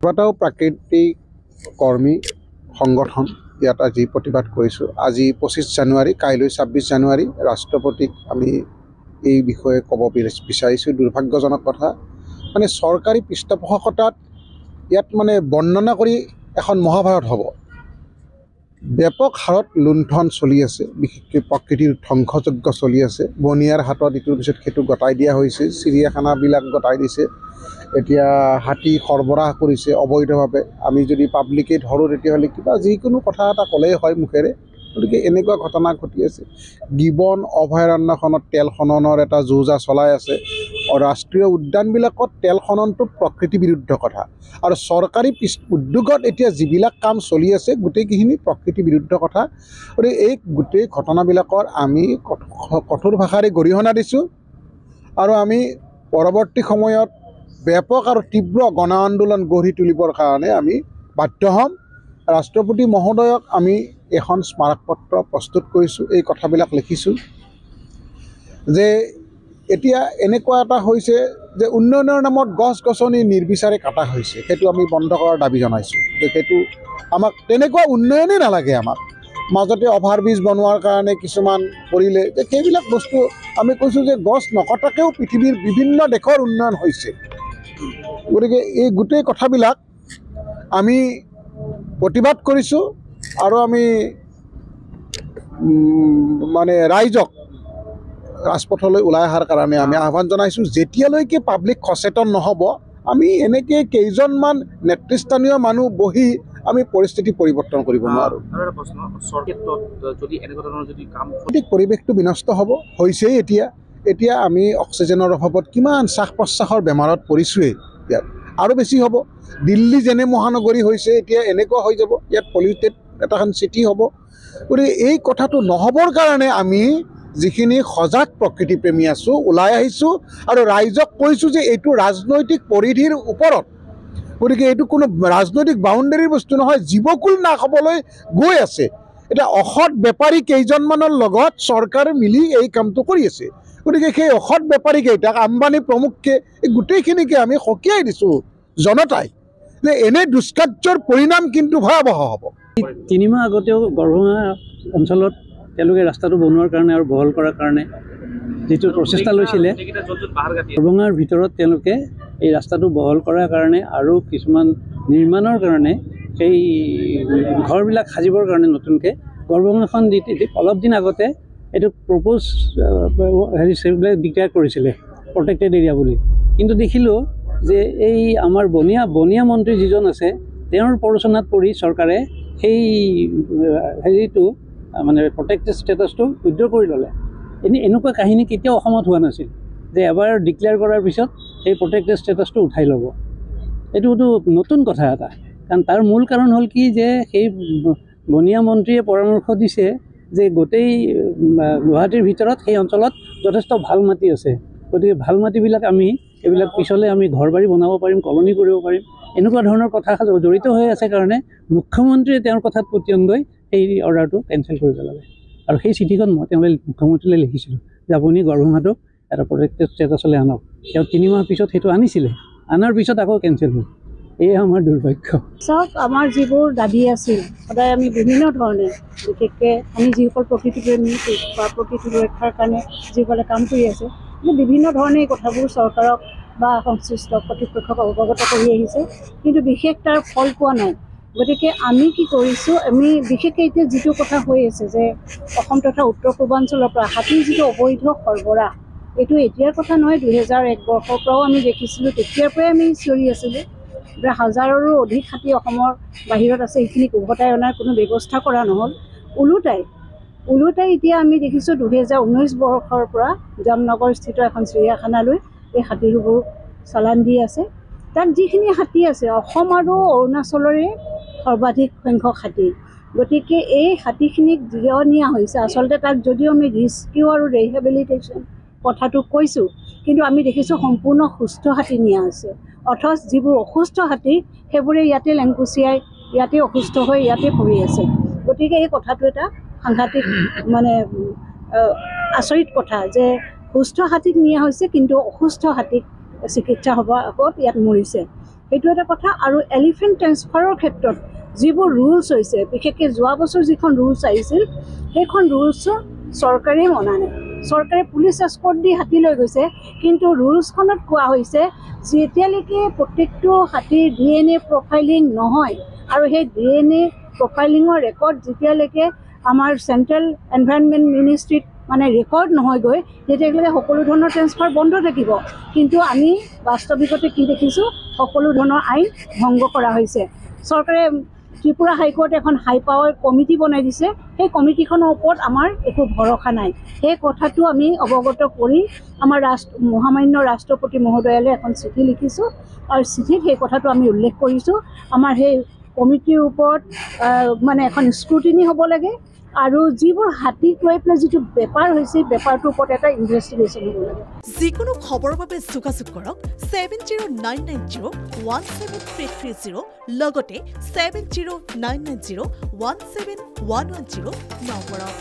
কেইবাটাও প্ৰাকৃতিক কৰ্মী সংগঠন ইয়াত আজি প্ৰতিবাদ কৰিছোঁ। আজি 25 জানুৱাৰী, কাইলৈ 26 জানুৱাৰী ৰাষ্ট্ৰপতিক আমি এই বিষয়ে ক'ব বিচাৰিছোঁ। দুৰ্ভাগ্যজনক কথা, মানে চৰকাৰী পৃষ্ঠপোষকতাত ইয়াত মানে বৰ্ণনা কৰি এখন মহাভাৰত হ'ব। ব্যাপক হাৰত লুণ্ঠন চলি আছে, বিশেষকৈ প্ৰকৃতিৰ ধ্বংসযজ্ঞ চলি আছে। বনিয়াৰ হাতত ইটোৰ পিছত সেইটো গতাই দিয়া হৈছে, চিৰিয়াখানাবিলাক গতাই দিছে, এতিয়া হাতী সৰবৰাহ কৰিছে অবৈধভাৱে। আমি যদি পাব্লিকে ধৰোঁ তেতিয়াহ'লে কিবা যিকোনো কথা এটা ক'লেই হয় মুখেৰে। গতিকে এনেকুৱা ঘটনা ঘটি আছে। গিবন অভয়াৰণ্যখনত তেল খননৰ এটা যোজা চলাই আছে। ৰাষ্ট্ৰীয় উদ্যানবিলাকত তেল খননটো প্ৰকৃতি বিৰুদ্ধ কথা, আৰু চৰকাৰী উদ্যোগত এতিয়া যিবিলাক কাম চলি আছে গোটেইখিনি প্ৰকৃতি বিৰুদ্ধ কথা। গতিকে এই গোটেই ঘটনাবিলাকৰ আমি কঠোৰ ভাষাৰে গৰিহণা দিছোঁ, আৰু আমি পৰৱৰ্তী সময়ত ব্যাপক আৰু তীব্ৰ গণ আন্দোলন গঢ়ি তুলিবৰ কাৰণে আমি বাধ্য হ'ম। ৰাষ্ট্ৰপতি মহোদয়ক আমি এখন স্মাৰকপত্ৰ প্ৰস্তুত কৰিছোঁ, এই কথাবিলাক লিখিছোঁ যে এতিয়া এনেকুৱা এটা হৈছে যে উন্নয়নৰ নামত গছ গছনি নিৰ্বিচাৰে কটা হৈছে। সেইটো আমি বন্ধ কৰাৰ দাবী জনাইছোঁ। যে সেইটো আমাক তেনেকুৱা উন্নয়নেই নালাগে। আমাক মাজতে অভাৰব্ৰিজ বনোৱাৰ কাৰণে কিছুমান কৰিলে, যে সেইবিলাক বস্তু আমি কৈছোঁ যে গছ নকটাকেও পৃথিৱীৰ বিভিন্ন দেশৰ উন্নয়ন হৈছে। গতিকে এই গোটেই কথাবিলাক আমি প্ৰতিবাদ কৰিছোঁ, আৰু আমি মানে ৰাইজক ৰাজপথলৈ ওলাই অহাৰ কাৰণে আমি আহ্বান জনাইছোঁ। যেতিয়ালৈকে পাব্লিক সচেতন নহ'ব, আমি এনেকৈ কেইজনমান নেতৃস্থানীয় মানুহ বহি আমি পৰিস্থিতি পৰিৱৰ্তন কৰিব নোৱাৰোঁ। পৰিৱেশটো বিনষ্ট হ'ব, হৈছেই। এতিয়া আমি অক্সিজেনৰ অভাৱত কিমান শ্বাস প্ৰশ্বাসৰ বেমাৰত পৰিছোঁৱেই। ইয়াত আৰু বেছি হ'ব। দিল্লী যেনে মহানগৰী হৈছে, এতিয়া এনেকুৱা হৈ যাব, ইয়াত পলিউটেড এটাখন চিটি হ'ব। গতিকে এই কথাটো নহ'বৰ কাৰণে আমি যিখিনি সজাগ প্ৰকৃতিপ্ৰেমী আছোঁ ওলাই আহিছোঁ, আৰু ৰাইজক কৈছোঁ যে এইটো ৰাজনৈতিক পৰিধিৰ ওপৰত। গতিকে এইটো কোনো ৰাজনৈতিক বাউণ্ডেৰীৰ বস্তু নহয়, জীৱকুল নাশ হ'বলৈ গৈ আছে। এতিয়া অসৎ বেপাৰী কেইজনমানৰ লগত চৰকাৰে মিলি এই কামটো কৰি আছে। গতিকে সেই অসৎ বেপাৰীকেইটাক, আম্বানী প্ৰমুখকে, এই গোটেইখিনিকে আমি সকীয়াই দিছোঁ জনতাই, যে এনে দুষ্কাৰ্যৰ পৰিণাম কিন্তু ভয়াৱহ হ'ব। 3 মাহ আগতেও গড়ভঙা অঞ্চলত তেওঁলোকে ৰাস্তাটো বনোৱাৰ কাৰণে আৰু বহল কৰাৰ কাৰণে যিটো প্ৰচেষ্টা লৈছিলে, গড়ভঙাৰ ভিতৰত তেওঁলোকে এই ৰাস্তাটো বহল কৰাৰ কাৰণে আৰু কিছুমান নিৰ্মাণৰ কাৰণে, সেই ঘৰবিলাক সাজিবৰ কাৰণে নতুনকৈ গড়ভঙাখন অলপ দিন আগতে এইটো প্ৰপ'জ ডিক্লেয়াৰ কৰিছিলে প্ৰটেক্টেড এৰিয়া বুলি। কিন্তু দেখিলোঁ যে এই আমাৰ বনিয়া মন্ত্ৰী যিজন আছে, তেওঁৰ প্ৰৰোচনাত পৰি চৰকাৰে সেই হেৰিটো মানে প্ৰটেক্টেড ষ্টেটাছটো উইথড্ৰ কৰি ল'লে। এনেকুৱা কাহিনী কেতিয়াও অসমত হোৱা নাছিল যে এবাৰ ডিক্লেয়াৰ কৰাৰ পিছত সেই প্ৰটেক্টেড ষ্টেটাছটো উঠাই ল'ব। এইটোতো নতুন কথা এটা। কাৰণ তাৰ মূল কাৰণ হ'ল কি, যে সেই বনিয়া মন্ত্ৰীয়ে পৰামৰ্শ দিছে যে গোটেই গুৱাহাটীৰ ভিতৰত সেই অঞ্চলত যথেষ্ট ভাল মাটি আছে। গতিকে ভাল মাটিবিলাক এইবিলাক পিছলৈ আমি ঘৰ বাৰী বনাব পাৰিম, কলনি কৰিব পাৰিম, এনেকুৱা ধৰণৰ কথা জড়িত হৈ আছে কাৰণে মুখ্যমন্ত্ৰীয়ে তেওঁৰ কথাত পতিয়ন গৈ সেই অৰ্ডাৰটো কেঞ্চেল কৰি পেলালে। আৰু সেই চিঠিখন মই তেওঁলৈ মুখ্যমন্ত্ৰীলৈ লিখিছিলোঁ যে আপুনি গড়ভঙাটো এটা প্ৰটেক্টেড ষ্টেটাছলৈ আনক। তেওঁ 3 মাহ পিছত সেইটো আনিছিলে, আনাৰ পিছত আকৌ কেঞ্চেল হ'ল। এয়ে আমাৰ দুৰ্ভাগ্য। চব আমাৰ যিবোৰ দাবী আছিল, সদায় আমি বিভিন্ন ধৰণে, বিশেষকৈ আমি যিসকল প্ৰকৃতিপ্ৰেমী বা প্ৰকৃতি সুৰক্ষাৰ কাৰণে যিসকলে কাম কৰি আছে, বিভিন্ন ধৰণে এই কথাবোৰ চৰকাৰক বা সংশ্লিষ্ট কৰ্তৃপক্ষক অৱগত কৰি আহিছে, কিন্তু বিশেষ তাৰ ফল পোৱা নাই। গতিকে আমি কি কৰিছোঁ, আমি বিশেষকৈ এতিয়া যিটো কথা হৈ আছে যে অসম তথা উত্তৰ পূৰ্বাঞ্চলৰ পৰা হাতীৰ যিটো অবৈধ সৰবৰাহ, এইটো এতিয়াৰ কথা নহয়, 2001 বৰ্ষৰ পৰাও আমি দেখিছিলোঁ। তেতিয়াৰ পৰাই আমি চিঞৰি আছিলোঁ যে হাজাৰৰো অধিক হাতী অসমৰ বাহিৰত আছে, সেইখিনিক উভতাই অনাৰ কোনো ব্যৱস্থা কৰা নহ'ল। ওলোটাই এতিয়া আমি দেখিছোঁ 2019 বৰ্ষৰ পৰা জামনগৰস্থিত এখন চিৰিয়াখানালৈ এই হাতীবোৰ চালান দি আছে। তাত যিখিনি হাতী আছে, অসম আৰু অৰুণাচলৰে সৰ্বাধিক সংখ্যক হাতী। গতিকে এই হাতীখিনিক কিয় নিয়া হৈছে, আচলতে তাক যদিও আমি ৰিস্কিউ আৰু ৰিহেবিলিটেশ্যন কথাটো কৈছোঁ, কিন্তু আমি দেখিছোঁ সম্পূৰ্ণ সুস্থ হাতী নিয়া হৈছে। অথচ যিবোৰ অসুস্থ হাতী, সেইবোৰে ইয়াতে লেংকুচিয়াই, ইয়াতে অসুস্থ হৈ ইয়াতে পৰি আছে। গতিকে এই কথাটো এটা সাংঘাতিক মানে আচৰিত কথা যে সুস্থ হাতীক নিয়া হৈছে, কিন্তু অসুস্থ হাতীক চিকিৎসা হ'ব আগত ইয়াত মৰিছে। সেইটো এটা কথা। আৰু এলিফেণ্ট ট্ৰেন্সফাৰৰ ক্ষেত্ৰত যিবোৰ ৰুলছ হৈছে, বিশেষকৈ যোৱা বছৰ যিখন ৰুলছ আহিছিল সেইখন ৰুলছ চৰকাৰেই মনা নাই। চৰকাৰে পুলিচ এস্কৰ্ট দি হাতী লৈ গৈছে, কিন্তু ৰুলছখনত কোৱা হৈছে যেতিয়ালৈকে প্ৰত্যেকটো হাতীৰ DNA প্ৰফাইলিং নহয় আৰু সেই DNA প্ৰফাইলিঙৰ ৰেকৰ্ড যেতিয়ালৈকে আমাৰ চেণ্ট্ৰেল এনভাইৰনমেণ্ট মিনিষ্ট্ৰীত মানে ৰেকৰ্ড নহয়গৈ, তেতিয়ালৈকে সকলো ধৰণৰ ট্ৰেন্সফাৰ বন্ধ থাকিব। কিন্তু আমি বাস্তৱিকতে কি দেখিছোঁ, সকলো ধৰণৰ আইন ভংগ কৰা হৈছে। চৰকাৰে ত্ৰিপুৰা হাইকোৰ্টে এখন হাই পাৱাৰ কমিটি বনাই দিছে, সেই কমিটিখনৰ ওপৰত আমাৰ একো ভৰসা নাই। সেই কথাটো আমি অৱগত কৰি আমাৰ মহামান্য ৰাষ্ট্ৰপতি মহোদয়ালৈ এখন চিঠি লিখিছোঁ, আৰু চিঠিত সেই কথাটো আমি উল্লেখ কৰিছোঁ। আমাৰ সেই কমিটিৰ ওপৰত মানে এখন স্ক্ৰুটিনি হ'ব লাগে, আৰু যিবোৰ হাতীক লৈ পেলাই যিটো বেপাৰ হৈছে, বেপাৰটোৰ ওপৰত এটা ইনভেষ্টিগেশ্যন হ'ব লাগে। যিকোনো খবৰৰ বাবে যোগাযোগ কৰক 7099017330 লগতে 7099017110 নম্বৰত।